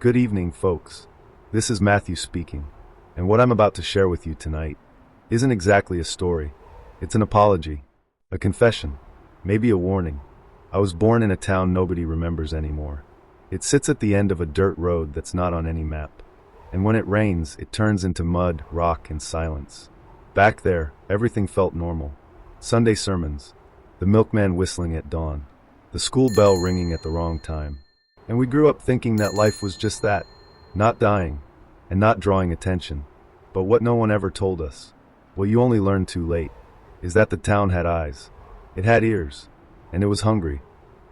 Good evening, folks. This is Matthew speaking, and what I'm about to share with you tonight isn't exactly a story. It's an apology, a confession, maybe a warning. I was born in a town nobody remembers anymore. It sits at the end of a dirt road that's not on any map, and when it rains, it turns into mud, rock, and silence. Back there, everything felt normal. Sunday sermons, the milkman whistling at dawn, the school bell ringing at the wrong time. And we grew up thinking that life was just that, not dying, and not drawing attention. But what no one ever told us, what you only learned too late, is that the town had eyes, it had ears, and it was hungry.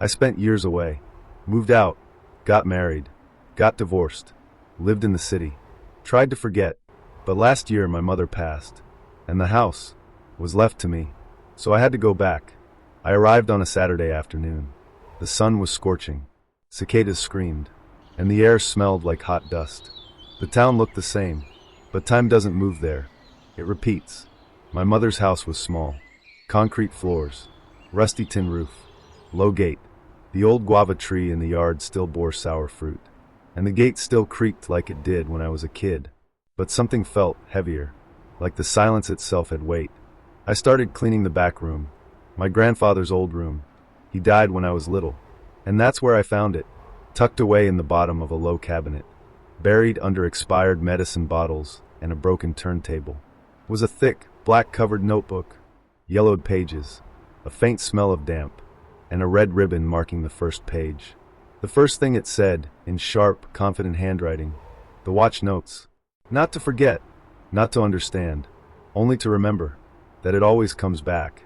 I spent years away, moved out, got married, got divorced, lived in the city, tried to forget, but last year my mother passed, and the house was left to me, so I had to go back. I arrived on a Saturday afternoon. The sun was scorching. Cicadas screamed, and the air smelled like hot dust. The town looked the same, but time doesn't move there. It repeats. My mother's house was small. Concrete floors, rusty tin roof, low gate. The old guava tree in the yard still bore sour fruit, and the gate still creaked like it did when I was a kid. But something felt heavier, like the silence itself had weight. I started cleaning the back room, my grandfather's old room. He died when I was little. And that's where I found it, tucked away in the bottom of a low cabinet, buried under expired medicine bottles and a broken turntable, was a thick, black-covered notebook, yellowed pages, a faint smell of damp, and a red ribbon marking the first page. The first thing it said, in sharp, confident handwriting, the watch notes. Not to forget, not to understand, only to remember that it always comes back.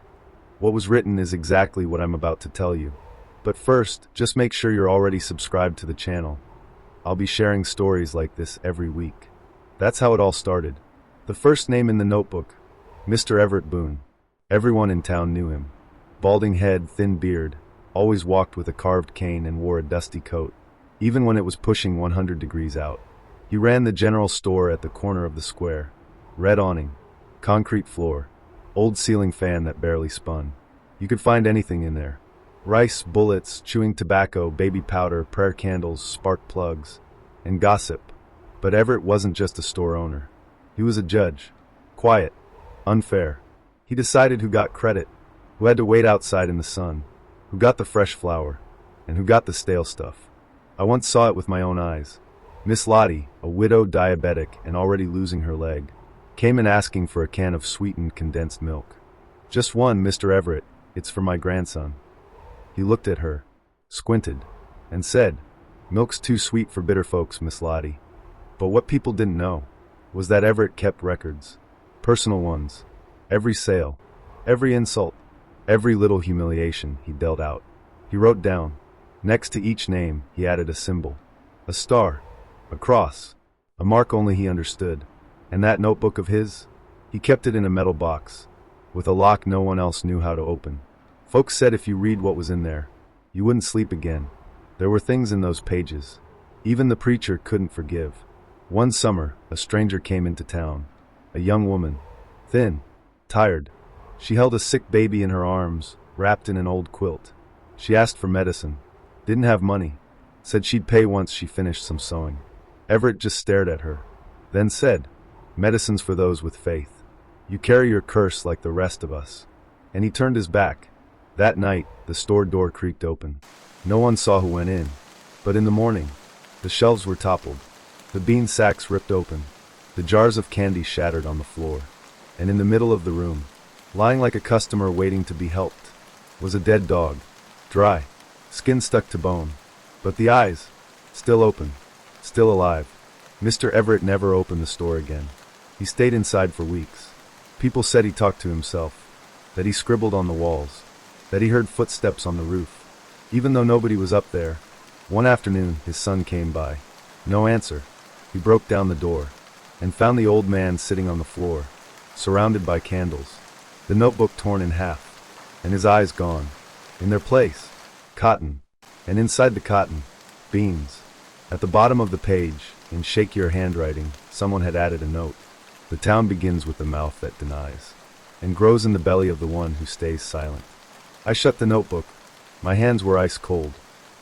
What was written is exactly what I'm about to tell you. But first, just make sure you're already subscribed to the channel. I'll be sharing stories like this every week. That's how it all started. The first name in the notebook, Mr. Everett Boone. Everyone in town knew him. Balding head, thin beard, always walked with a carved cane and wore a dusty coat, even when it was pushing 100 degrees out. He ran the general store at the corner of the square. Red awning, concrete floor, old ceiling fan that barely spun. You could find anything in there. Rice, bullets, chewing tobacco, baby powder, prayer candles, spark plugs, and gossip. But Everett wasn't just a store owner. He was a judge. Quiet. Unfair. He decided who got credit, who had to wait outside in the sun, who got the fresh flour, and who got the stale stuff. I once saw it with my own eyes. Miss Lottie, a widowed diabetic and already losing her leg, came in asking for a can of sweetened condensed milk. Just one, Mr. Everett. It's for my grandson. He looked at her, squinted, and said, "Milk's too sweet for bitter folks, Miss Lottie." But what people didn't know was that Everett kept records, personal ones, every sale, every insult, every little humiliation he dealt out. He wrote down. Next to each name, he added a symbol, a star, a cross, a mark only he understood. And that notebook of his, he kept it in a metal box, with a lock no one else knew how to open. Folks said if you read what was in there, you wouldn't sleep again. There were things in those pages even the preacher couldn't forgive. One summer, a stranger came into town. A young woman, thin, tired. She held a sick baby in her arms, wrapped in an old quilt. She asked for medicine, didn't have money, said she'd pay once she finished some sewing. Everett just stared at her, then said, "Medicine's for those with faith. You carry your curse like the rest of us." And he turned his back. That night, the store door creaked open. No one saw who went in. But in the morning, the shelves were toppled, the bean sacks ripped open, the jars of candy shattered on the floor. And in the middle of the room, lying like a customer waiting to be helped, was a dead dog, dry, skin stuck to bone, but the eyes, still open, still alive. Mr. Everett never opened the store again. He stayed inside for weeks. People said he talked to himself, that he scribbled on the walls, that he heard footsteps on the roof. Even though nobody was up there, one afternoon his son came by. No answer. He broke down the door and found the old man sitting on the floor, surrounded by candles, the notebook torn in half, and his eyes gone. In their place, cotton, and inside the cotton, beans. At the bottom of the page, in shakier handwriting, someone had added a note. The town begins with the mouth that denies, and grows in the belly of the one who stays silent. I shut the notebook. My hands were ice cold,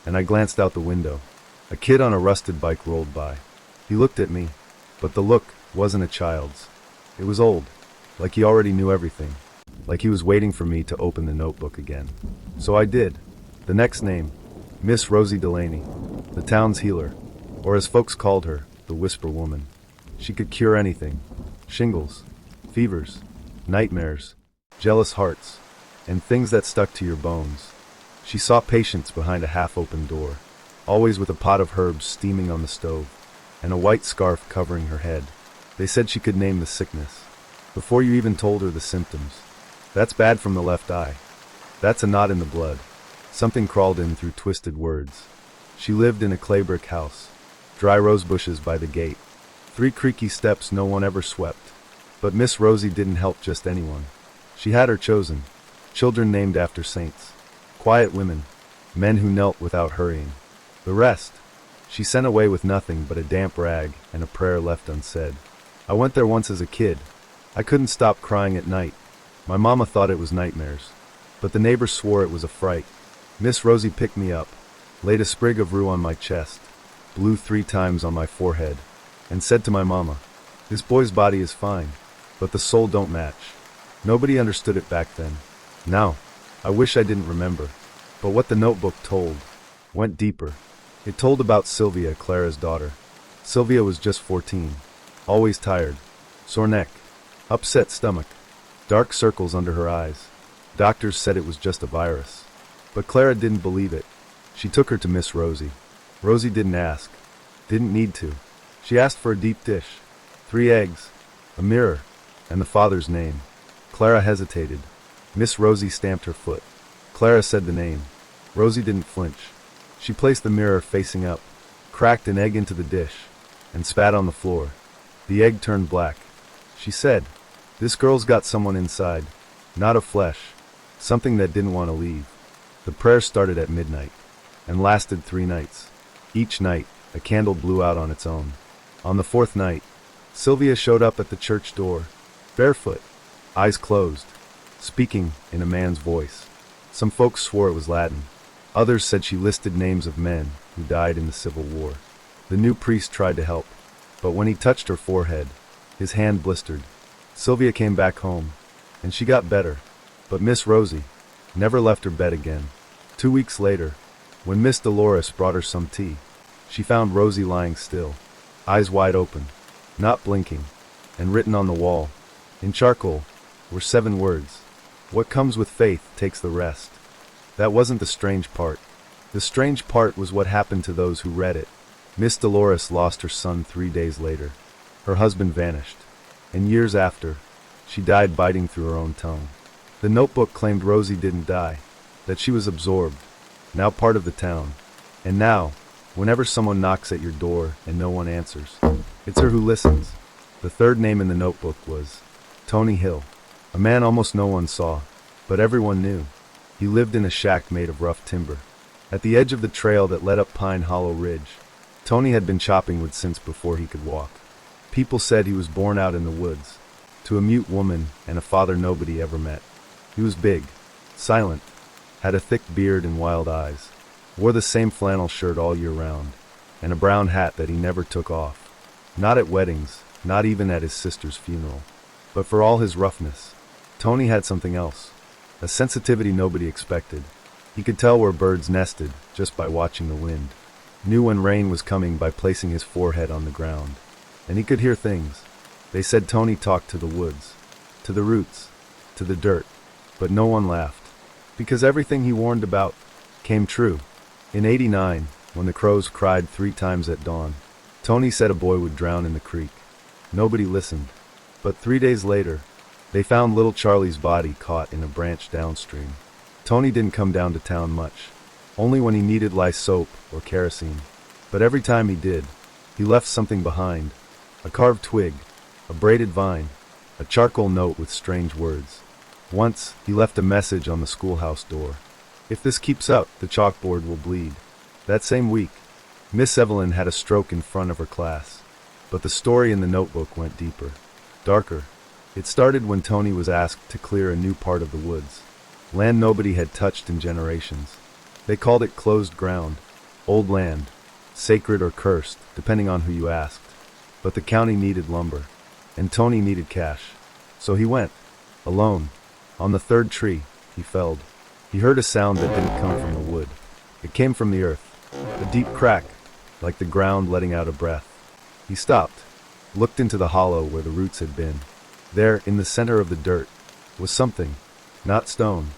and I glanced out the window. A kid on a rusted bike rolled by. He looked at me, but the look wasn't a child's. It was old, like he already knew everything, like he was waiting for me to open the notebook again. So I did. The next name, Miss Rosie Delaney, the town's healer, or as folks called her, the Whisper Woman. She could cure anything: shingles, fevers, nightmares, jealous hearts, and things that stuck to your bones. She saw patients behind a half-open door, always with a pot of herbs steaming on the stove, and a white scarf covering her head. They said she could name the sickness, before you even told her the symptoms. That's bad from the left eye. That's a knot in the blood. Something crawled in through twisted words. She lived in a clay brick house, dry rose bushes by the gate, 3 creaky steps no one ever swept. But Miss Rosie didn't help just anyone. She had her chosen, children named after saints, quiet women, men who knelt without hurrying. The rest, she sent away with nothing but a damp rag and a prayer left unsaid. I went there once as a kid. I couldn't stop crying at night. My mama thought it was nightmares, but the neighbors swore it was a fright. Miss Rosie picked me up, laid a sprig of rue on my chest, blew 3 times on my forehead, and said to my mama, "This boy's body is fine, but the soul don't match." Nobody understood it back then. Now, I wish I didn't remember. But what the notebook told went deeper. It told about Sylvia, Clara's daughter. Sylvia was just 14, always tired, sore neck, upset stomach, dark circles under her eyes. Doctors said it was just a virus. But Clara didn't believe it. She took her to Miss Rosie. Rosie didn't ask, didn't need to. She asked for a deep dish, 3 eggs, a mirror, and the father's name. Clara hesitated. Miss Rosie stamped her foot. Clara said the name. Rosie didn't flinch. She placed the mirror facing up, cracked an egg into the dish, and spat on the floor. The egg turned black. She said, "This girl's got someone inside, not of flesh, something that didn't want to leave." The prayer started at midnight, and lasted 3 nights. Each night, a candle blew out on its own. On the 4th night, Sylvia showed up at the church door, barefoot, eyes closed, speaking in a man's voice. Some folks swore it was Latin. Others said she listed names of men who died in the Civil War. The new priest tried to help, but when he touched her forehead, his hand blistered. Sylvia came back home, and she got better, but Miss Rosie never left her bed again. 2 weeks later, when Miss Dolores brought her some tea, she found Rosie lying still, eyes wide open, not blinking, and written on the wall, in charcoal, were 7 words: "What comes with faith takes the rest." That wasn't the strange part. The strange part was what happened to those who read it. Miss Dolores lost her son 3 days later. Her husband vanished, and years after, she died biting through her own tongue. The notebook claimed Rosie didn't die, that she was absorbed, now part of the town. And now, whenever someone knocks at your door and no one answers, it's her who listens. The 3rd name in the notebook was Tony Hill, a man almost no one saw, but everyone knew. He lived in a shack made of rough timber, at the edge of the trail that led up Pine Hollow Ridge. Tony had been chopping wood since before he could walk. People said he was born out in the woods, to a mute woman and a father nobody ever met. He was big, silent, had a thick beard and wild eyes, wore the same flannel shirt all year round, and a brown hat that he never took off. Not at weddings, not even at his sister's funeral. But for all his roughness, Tony had something else, a sensitivity nobody expected. He could tell where birds nested just by watching the wind, knew when rain was coming by placing his forehead on the ground, and he could hear things. They said Tony talked to the woods, to the roots, to the dirt, but no one laughed, because everything he warned about came true. In '89, when the crows cried 3 times at dawn, Tony said a boy would drown in the creek. Nobody listened, but 3 days later, they found little Charlie's body caught in a branch downstream. Tony didn't come down to town much, only when he needed lye soap or kerosene. But every time he did, he left something behind: a carved twig, a braided vine, a charcoal note with strange words. Once, he left a message on the schoolhouse door: "If this keeps up, the chalkboard will bleed." That same week, Miss Evelyn had a stroke in front of her class. But the story in the notebook went deeper, darker. It started when Tony was asked to clear a new part of the woods, land nobody had touched in generations. They called it closed ground, old land, sacred or cursed, depending on who you asked. But the county needed lumber, and Tony needed cash. So he went, alone. On the third tree, he felled. He heard a sound that didn't come from the wood. It came from the earth, a deep crack, like the ground letting out a breath. He stopped, looked into the hollow where the roots had been. There, in the center of the dirt, was something. Not stone,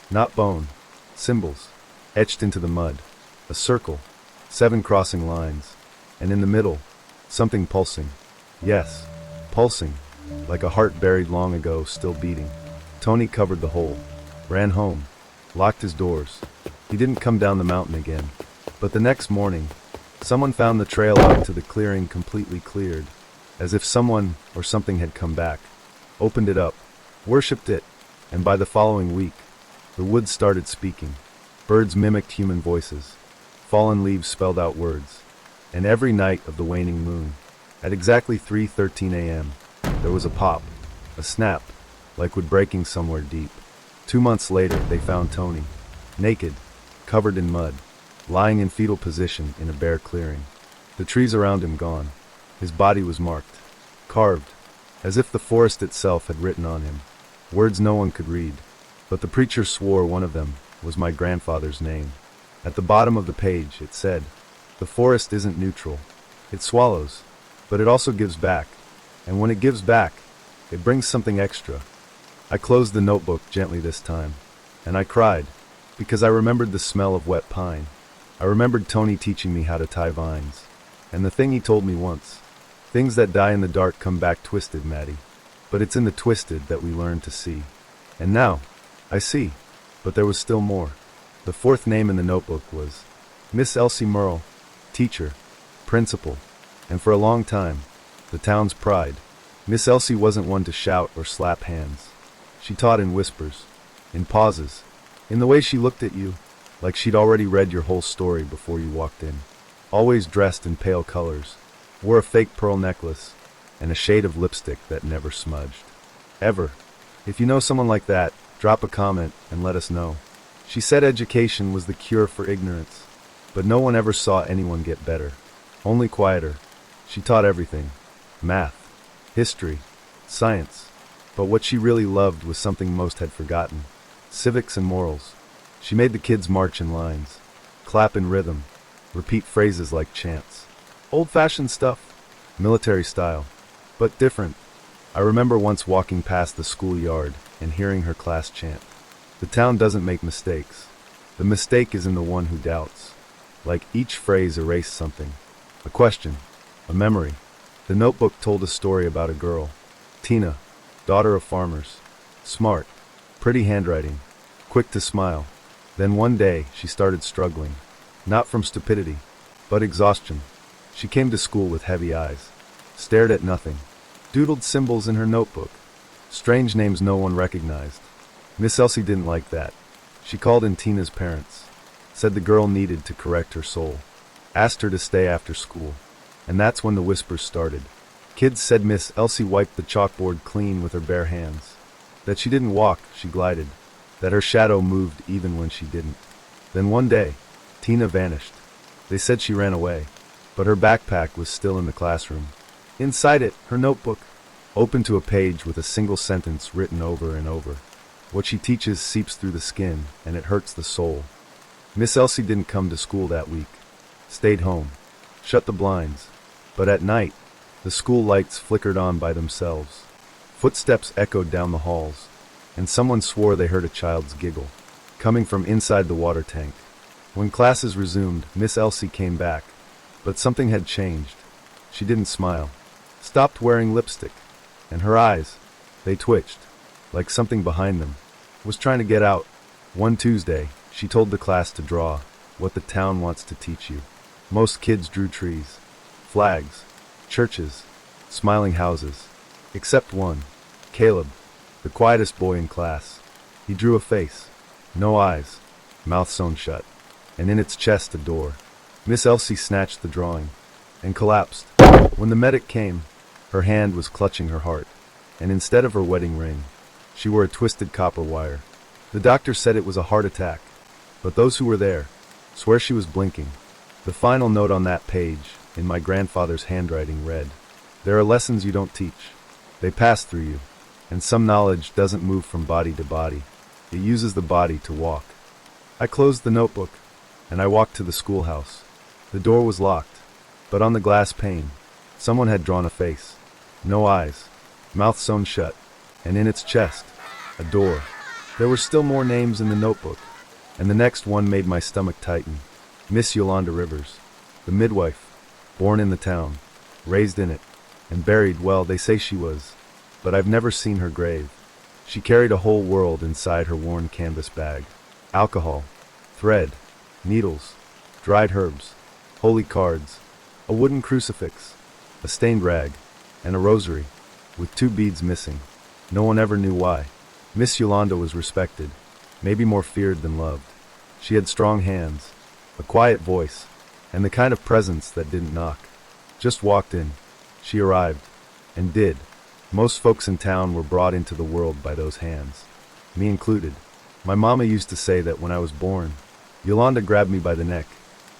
not bone, symbols, etched into the mud. A circle, 7 crossing lines, and in the middle, something pulsing. Yes, pulsing, like a heart buried long ago, still beating. Tony covered the hole, ran home, locked his doors. He didn't come down the mountain again. But the next morning, someone found the trail out to the clearing completely cleared, as if someone or something had come back, opened it up, worshipped it, and by the following week, the woods started speaking. Birds mimicked human voices. Fallen leaves spelled out words. And every night of the waning moon, at exactly 3:13 a.m., there was a pop, a snap, like wood breaking somewhere deep. 2 months later, they found Tony, naked, covered in mud, lying in fetal position in a bare clearing. The trees around him gone. His body was marked, carved, as if the forest itself had written on him, words no one could read. But the preacher swore one of them was my grandfather's name. At the bottom of the page it said, "The forest isn't neutral. It swallows, but it also gives back. And when it gives back, it brings something extra." I closed the notebook gently this time, and I cried, because I remembered the smell of wet pine. I remembered Tony teaching me how to tie vines. And the thing he told me once, things that die in the dark come back twisted, Maddie. But it's in the twisted that we learn to see. And now, I see. But there was still more. The fourth name in the notebook was Miss Elsie Merle, teacher, principal, and for a long time, the town's pride. Miss Elsie wasn't one to shout or slap hands. She taught in whispers, in pauses, in the way she looked at you, like she'd already read your whole story before you walked in. Always dressed in pale colors, wore a fake pearl necklace, and a shade of lipstick that never smudged. Ever. If you know someone like that, drop a comment and let us know. She said education was the cure for ignorance, but no one ever saw anyone get better, only quieter. She taught everything, math, history, science, but what she really loved was something most had forgotten, civics and morals. She made the kids march in lines, clap in rhythm, repeat phrases like chants. Old-fashioned stuff, military style, but different. I remember once walking past the schoolyard and hearing her class chant. The town doesn't make mistakes. The mistake is in the one who doubts. Like each phrase erased something. A question, a memory. The notebook told a story about a girl, Tina, daughter of farmers. Smart, pretty handwriting, quick to smile. Then one day she started struggling. Not from stupidity, but exhaustion. She came to school with heavy eyes, stared at nothing, doodled symbols in her notebook, strange names no one recognized. Miss Elsie didn't like that. She called in Tina's parents, said the girl needed to correct her soul, asked her to stay after school. And that's when the whispers started. Kids said Miss Elsie wiped the chalkboard clean with her bare hands, that she didn't walk, she glided, that her shadow moved even when she didn't. Then one day, Tina vanished. They said she ran away, but her backpack was still in the classroom. Inside it, her notebook, open to a page with a single sentence written over and over. What she teaches seeps through the skin, and it hurts the soul. Miss Elsie didn't come to school that week. Stayed home. Shut the blinds. But at night, the school lights flickered on by themselves. Footsteps echoed down the halls, and someone swore they heard a child's giggle, coming from inside the water tank. When classes resumed, Miss Elsie came back, but something had changed. She didn't smile, stopped wearing lipstick, and her eyes, they twitched, like something behind them was trying to get out. One Tuesday, she told the class to draw what the town wants to teach you. Most kids drew trees, flags, churches, smiling houses, except one, Caleb, the quietest boy in class. He drew a face, no eyes, mouth sewn shut, and in its chest a door. Miss Elsie snatched the drawing and collapsed. When the medic came, her hand was clutching her heart, and instead of her wedding ring, she wore a twisted copper wire. The doctor said it was a heart attack, but those who were there swear she was blinking, The final note on that page, in my grandfather's handwriting, read, "There are lessons you don't teach. They pass through you, and some knowledge doesn't move from body to body. It uses the body to walk." I closed the notebook, and I walked to the schoolhouse. The door was locked, but on the glass pane, someone had drawn a face. No eyes, mouth sewn shut, and in its chest, a door. There were still more names in the notebook, and the next one made my stomach tighten. Miss Yolanda Rivers, the midwife, born in the town, raised in it, and buried, well, they say she was, but I've never seen her grave. She carried a whole world inside her worn canvas bag. Alcohol, thread, needles, dried herbs, holy cards, a wooden crucifix, a stained rag, and a rosary, with 2 beads missing. No one ever knew why. Miss Yolanda was respected, maybe more feared than loved. She had strong hands, a quiet voice, and the kind of presence that didn't knock. Just walked in. She arrived, and did. Most folks in town were brought into the world by those hands, me included. My mama used to say that when I was born, Yolanda grabbed me by the neck,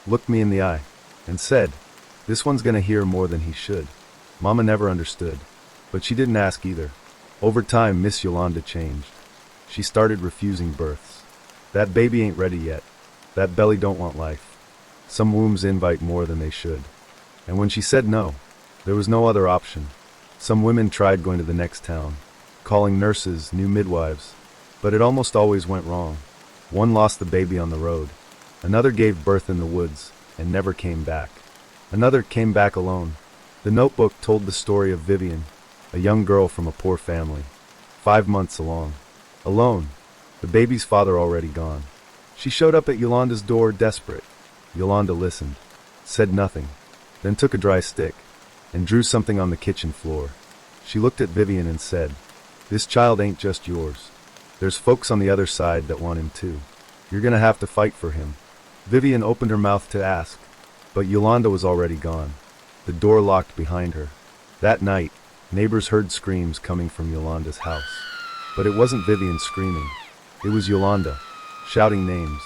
looked me in the eye, and said, "This one's gonna hear more than he should." Mama never understood, but she didn't ask either. Over time, Miss Yolanda changed. She started refusing births. "That baby ain't ready yet. That belly don't want life. Some wombs invite more than they should." And when she said no, there was no other option. Some women tried going to the next town, calling nurses, new midwives, but it almost always went wrong. One lost the baby on the road. Another gave birth in the woods and never came back. Another came back alone. The notebook told the story of Vivian, a young girl from a poor family, 5 months along. Alone, the baby's father already gone. She showed up at Yolanda's door desperate. Yolanda listened, said nothing, then took a dry stick and drew something on the kitchen floor. She looked at Vivian and said, "This child ain't just yours. There's folks on the other side that want him too. You're gonna have to fight for him." Vivian opened her mouth to ask, but Yolanda was already gone. The door locked behind her. That night, neighbors heard screams coming from Yolanda's house. But it wasn't Vivian screaming. It was Yolanda, shouting names,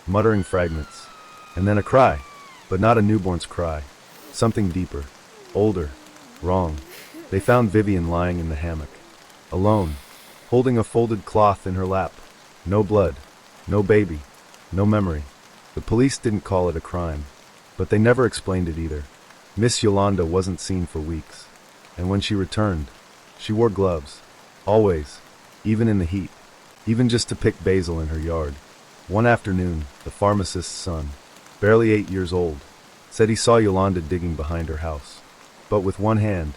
muttering fragments, and then a cry, but not a newborn's cry. Something deeper, older, wrong. They found Vivian lying in the hammock, alone, holding a folded cloth in her lap. No blood, no baby, no memory. The police didn't call it a crime, but they never explained it either. Miss Yolanda wasn't seen for weeks, and when she returned, she wore gloves, always, even in the heat, even just to pick basil in her yard. One afternoon, the pharmacist's son, barely 8 years old, said he saw Yolanda digging behind her house, but with one hand.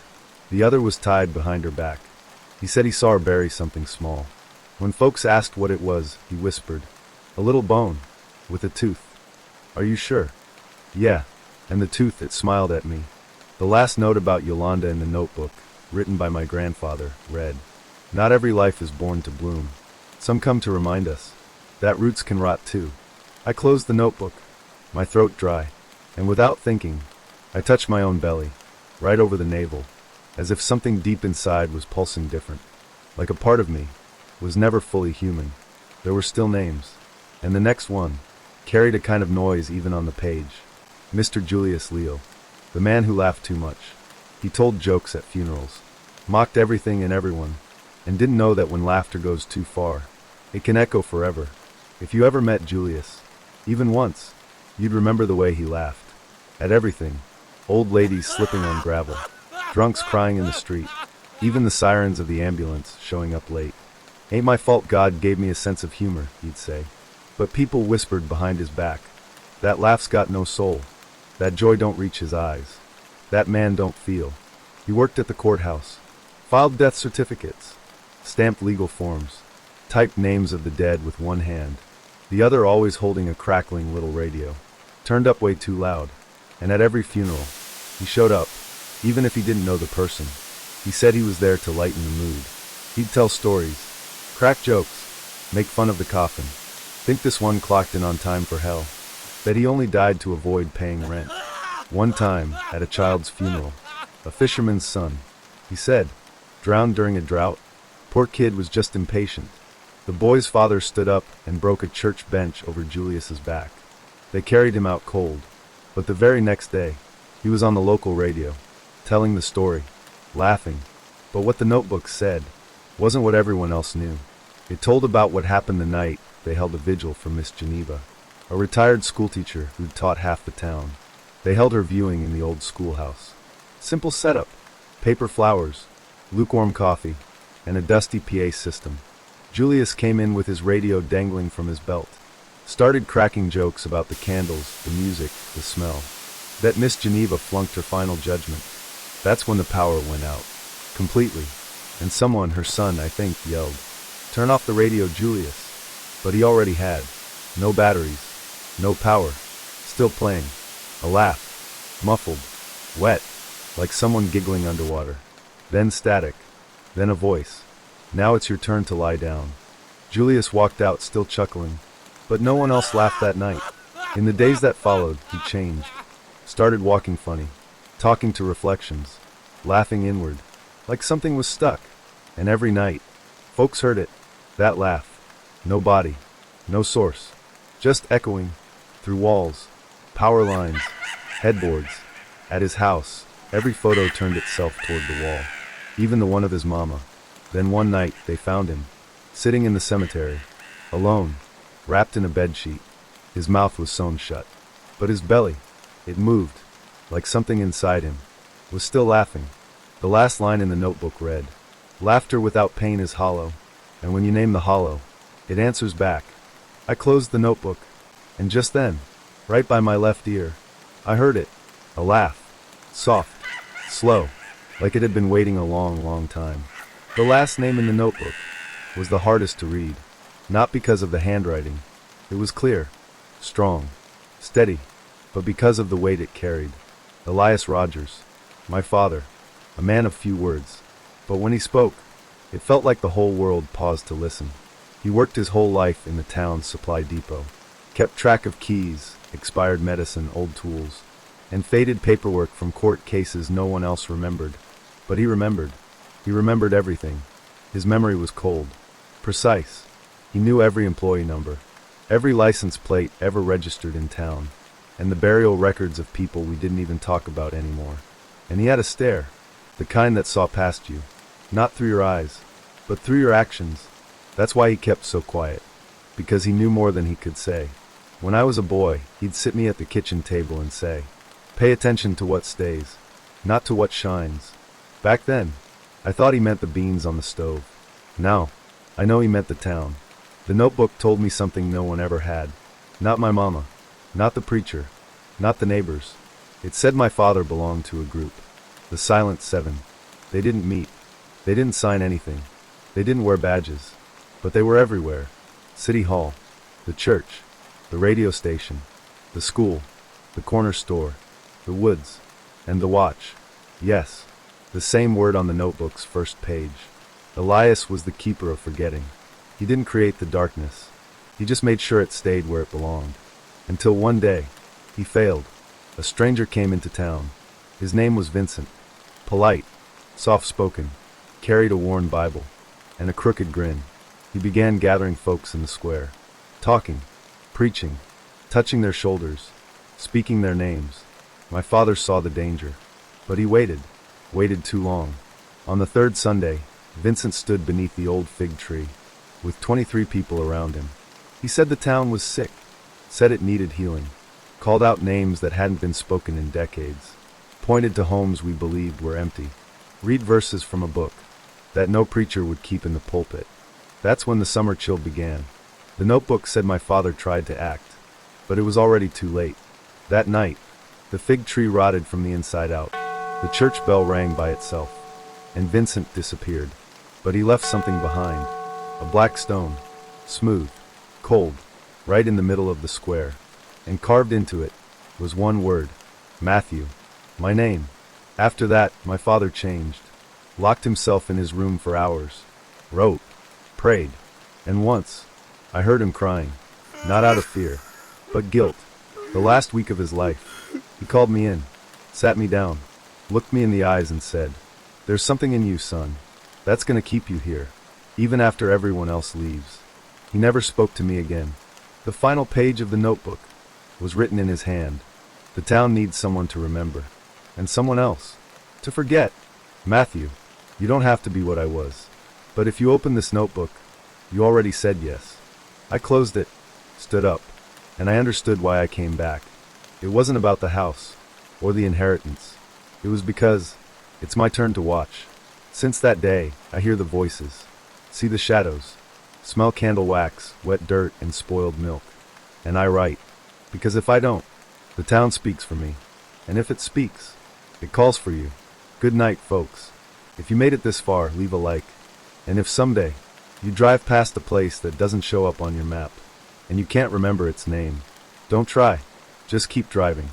The other was tied behind her back. He said he saw her bury something small. When folks asked what it was, he whispered, "A little bone, with a tooth." "Are you sure?" "Yeah, and the tooth," it smiled at me. The last note about Yolanda in the notebook, written by my grandfather, read, "Not every life is born to bloom. Some come to remind us that roots can rot too." I closed the notebook, my throat dry, and without thinking, I touched my own belly, right over the navel, as if something deep inside was pulsing different. Like a part of me was never fully human. There were still names, and the next one carried a kind of noise even on the page. Mr. Julius Leo, the man who laughed too much. He told jokes at funerals, mocked everything and everyone, and didn't know that when laughter goes too far, it can echo forever. If you ever met Julius, even once, you'd remember the way he laughed. At everything, old ladies slipping on gravel, drunks crying in the street, even the sirens of the ambulance showing up late. "Ain't my fault God gave me a sense of humor," he'd say. But people whispered behind his back, "That laugh's got no soul. That joy don't reach his eyes. That man don't feel." He worked at the courthouse, filed death certificates, stamped legal forms, typed names of the dead with one hand, the other always holding a crackling little radio, turned up way too loud. And at every funeral, he showed up, even if he didn't know the person. He said he was there to lighten the mood. He'd tell stories, crack jokes, make fun of the coffin. Think this one clocked in on time for hell. That he only died to avoid paying rent. One time, at a child's funeral, a fisherman's son, he said, drowned during a drought. Poor kid was just impatient. The boy's father stood up and broke a church bench over Julius's back. They carried him out cold, But the very next day, he was on the local radio, telling the story, laughing. But what the notebook said wasn't what everyone else knew. It told about what happened the night they held a vigil for Miss Geneva, a retired schoolteacher who'd taught half the town. They held her viewing in the old schoolhouse. Simple setup: paper flowers, lukewarm coffee, and a dusty PA system. Julius came in with his radio dangling from his belt, started cracking jokes about the candles, the music, the smell. That Miss Geneva flunked her final judgment. That's when the power went out. Completely. And someone, her son, I think, yelled, "Turn off the radio, Julius." But he already had. No batteries. No power. Still playing. A laugh. Muffled. Wet. Like someone giggling underwater. Then static. Then a voice. "Now it's your turn to lie down." Julius walked out, still chuckling. But no one else laughed that night. In the days that followed, he changed. Started walking funny. Talking to reflections. Laughing inward. Like something was stuck. And every night, folks heard it. That laugh. No body. No source. Just echoing. Through walls. Power lines. Headboards. At his house, every photo turned itself toward the wall. Even the one of his mama. Then one night, they found him. Sitting in the cemetery. Alone. Wrapped in a bedsheet. His mouth was sewn shut. But his belly, it moved. Like something inside him. Was still laughing. The last line in the notebook read, "Laughter without pain is hollow, and when you name the hollow, it answers back." I closed the notebook, and just then, right by my left ear, I heard it. A laugh. Soft. Slow. Like it had been waiting a long, long time. The last name in the notebook was the hardest to read. Not because of the handwriting. It was clear. Strong. Steady. But because of the weight it carried. Elias Rogers. My father. A man of few words. But when he spoke, it felt like the whole world paused to listen. He worked his whole life in the town's supply depot. Kept track of keys, expired medicine, old tools, and faded paperwork from court cases no one else remembered. But he remembered. He remembered everything. His memory was cold. Precise. He knew every employee number, every license plate ever registered in town, and the burial records of people we didn't even talk about anymore. And he had a stare. The kind that saw past you. Not through your eyes, but through your actions. That's why he kept so quiet. Because he knew more than he could say. When I was a boy, he'd sit me at the kitchen table and say, "Pay attention to what stays, not to what shines." Back then, I thought he meant the beans on the stove. Now, I know he meant the town. The notebook told me something no one ever had. Not my mama. Not the preacher. Not the neighbors. It said my father belonged to a group. The Silent Seven. They didn't meet. They didn't sign anything. They didn't wear badges. But they were everywhere. City Hall. The church. The radio station. The school. The corner store. The woods. And the watch. Yes. The same word on the notebook's first page. Elias was the keeper of forgetting. He didn't create the darkness. He just made sure it stayed where it belonged. Until one day, he failed. A stranger came into town. His name was Vincent. Polite, soft-spoken, carried a worn Bible, and a crooked grin. He began gathering folks in the square, talking, preaching, touching their shoulders, speaking their names. My father saw the danger, but he waited too long. On the third Sunday, Vincent stood beneath the old fig tree, with 23 people around him. He said the town was sick, said it needed healing, called out names that hadn't been spoken in decades, pointed to homes we believed were empty, read verses from a book that no preacher would keep in the pulpit. That's when the summer chill began. The notebook said my father tried to act, but it was already too late. That night, the fig tree rotted from the inside out. The church bell rang by itself, and Vincent disappeared. But he left something behind. A black stone, smooth, cold, right in the middle of the square. And carved into it was one word, Matthew. My name. After that, my father changed. Locked himself in his room for hours. Wrote. Prayed. And once, I heard him crying. Not out of fear, but guilt. The last week of his life. He called me in, sat me down, looked me in the eyes and said, "There's something in you, son. That's gonna keep you here, even after everyone else leaves." He never spoke to me again. The final page of the notebook was written in his hand. The town needs someone to remember, and someone else to forget. Matthew, you don't have to be what I was. But if you open this notebook, you already said yes. I closed it, stood up, and I understood why I came back. It wasn't about the house, or the inheritance. It was because it's my turn to watch. Since that day, I hear the voices, see the shadows, smell candle wax, wet dirt, and spoiled milk. And I write, because if I don't, the town speaks for me. And if it speaks, it calls for you. Good night, folks. If you made it this far, leave a like. And if someday you drive past a place that doesn't show up on your map, and you can't remember its name, don't try. Just keep driving.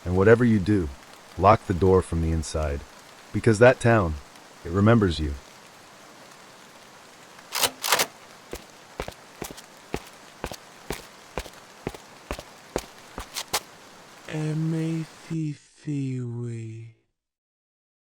And whatever you do, lock the door from the inside. Because that town, it remembers you. M-A-C-C